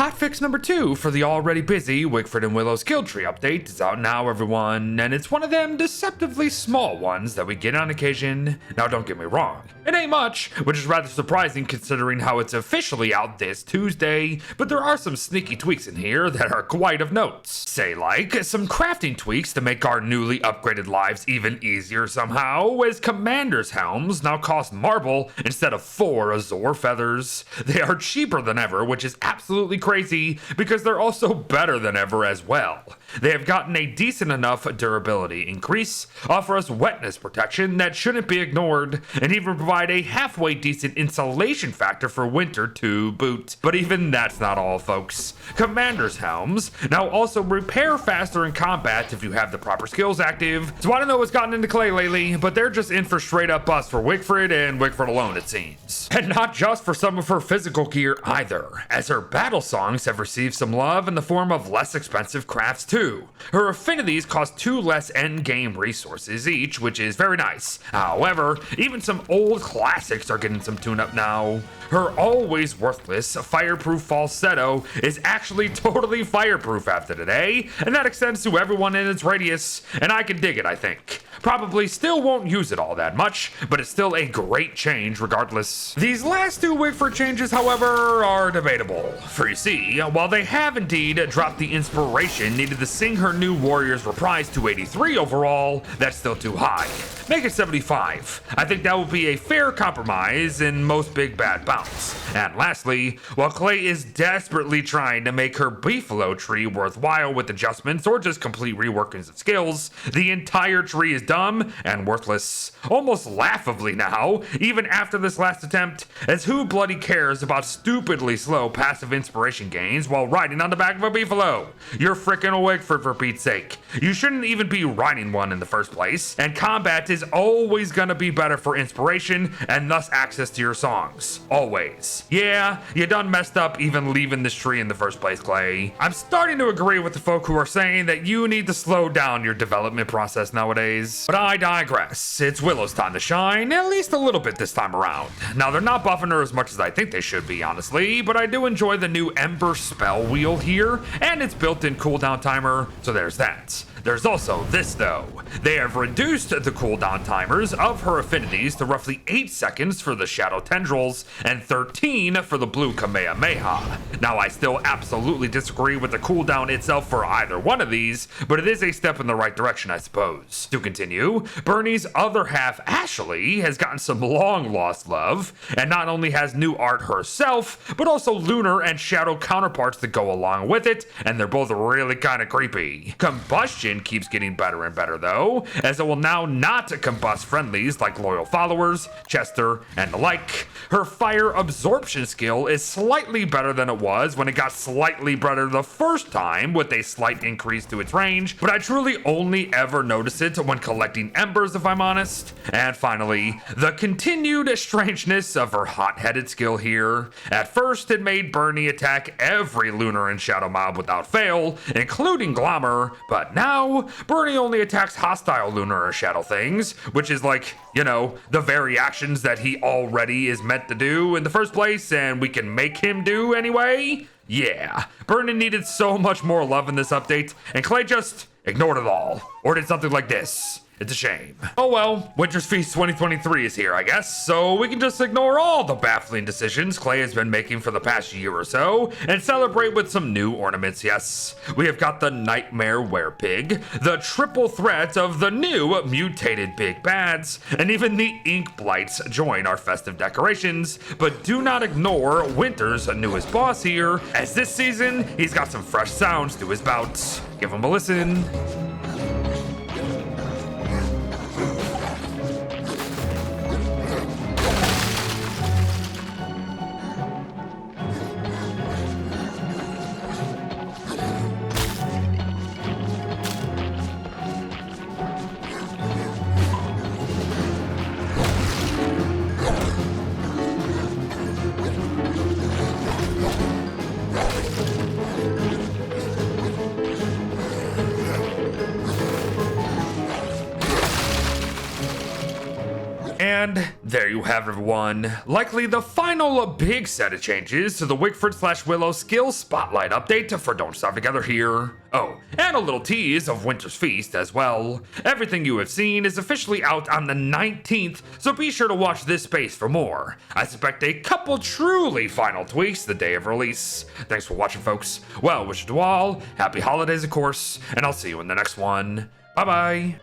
Hotfix number 2 for the already busy Wigfrid and Willow skill tree update is out now, everyone, and it's one of them deceptively small ones that we get on occasion. Now don't get me wrong, it ain't much, which is rather surprising considering how it's officially out this Tuesday, but there are some sneaky tweaks in here that are quite of note. Say like, some crafting tweaks to make our newly upgraded lives even easier somehow, as Commander's Helms now cost marble instead of 4 Azure feathers. They are cheaper than ever, which is absolutely crazy because they're also better than ever as well. They have gotten a decent enough durability increase, offer us wetness protection that shouldn't be ignored, and even provide a halfway decent insulation factor for winter to boot. But even that's not all, folks. Commander's Helms now also repair faster in combat if you have the proper skills active. So I don't know what's gotten into Klei lately, but they're just in for straight up bust for Wickfrid and Wickfrid alone, it seems. And not just for some of her physical gear either, as her battle songs have received some love in the form of less expensive crafts too. Her affinities cost 2 less endgame resources each, which is very nice. However, even some old classics are getting some tune-up now. Her always worthless fireproof falsetto is actually totally fireproof after today, and that extends to everyone in its radius, and I can dig it, I think. Probably still won't use it all that much, but it's still a great change regardless. These last 2 Wickfrid changes, however, are debatable. For you see, while they have indeed dropped the inspiration needed to sing her new Warriors Reprise to 83 overall, that's still too high. Make it 75. I think that will be a fair compromise in most big bad bouts. And lastly, while Klei is desperately trying to make her Beefalo tree worthwhile with adjustments or just complete reworkings of skills, the entire tree is dumb and worthless. Almost laughably now, even after this last attempt, as who bloody cares about stupidly slow passive inspiration gains while riding on the back of a Beefalo? You're frickin' a Wickfrid for Pete's sake. You shouldn't even be riding one in the first place, and combat is always gonna be better for inspiration and thus access to your songs. Always. Yeah, you done messed up even leaving this tree in the first place, Klei. I'm starting to agree with the folk who are saying that you need to slow down your development process nowadays. But I digress. It's Willow's time to shine, at least a little bit this time around. Now, they're not buffing her as much as I think they should be, honestly, but I do enjoy the new Ember spell wheel here, and its built-in cooldown timer, so there's that. There's also this though. They have reduced the cooldown timers of her affinities to roughly 8 seconds for the Shadow Tendrils and 13 for the Blue Kamehameha. Now I still absolutely disagree with the cooldown itself for either one of these, but it is a step in the right direction, I suppose. To continue, Bernie's other half, Ashley, has gotten some long lost love, and not only has new art herself, but also lunar and shadow counterparts that go along with it, and they're both really kinda creepy. Combustion keeps getting better and better though, as it will now not combust friendlies like loyal followers, Chester, and the like. Her fire absorption skill is slightly better than it was when it got slightly better the first time with a slight increase to its range, but I truly only ever notice it when collecting embers if I'm honest. And finally, the continued strangeness of her hot-headed skill here. At first it made Bernie attack every lunar and shadow mob without fail, including Glamour, but now Bernie only attacks hostile lunar or shadow things, which is like, you know, the very actions that he already is meant to do in the first place and we can make him do anyway. Yeah, Bernie needed so much more love in this update, and Klei just ignored it all, or did something like this. It's a shame. Oh well, Winter's Feast 2023 is here, I guess, so we can just ignore all the baffling decisions Klei has been making for the past year or so, and celebrate with some new ornaments, yes. We have got the Nightmare Werepig, the triple threat of the new mutated Big Bads, and even the Ink Blights join our festive decorations, but do not ignore Winter's newest boss here, as this season, he's got some fresh sounds to his bouts. Give him a listen. And There you have it, everyone. Likely the final big set of changes to the Wickfrid/Willow skill spotlight update for Don't Starve Together here. Oh, and a little tease of Winter's Feast as well. Everything you have seen is officially out on the 19th, so be sure to watch this space for more. I suspect a couple truly final tweaks the day of release. Thanks for watching, folks. Well, wish you to all happy holidays, of course, and I'll see you in the next one. Bye-bye.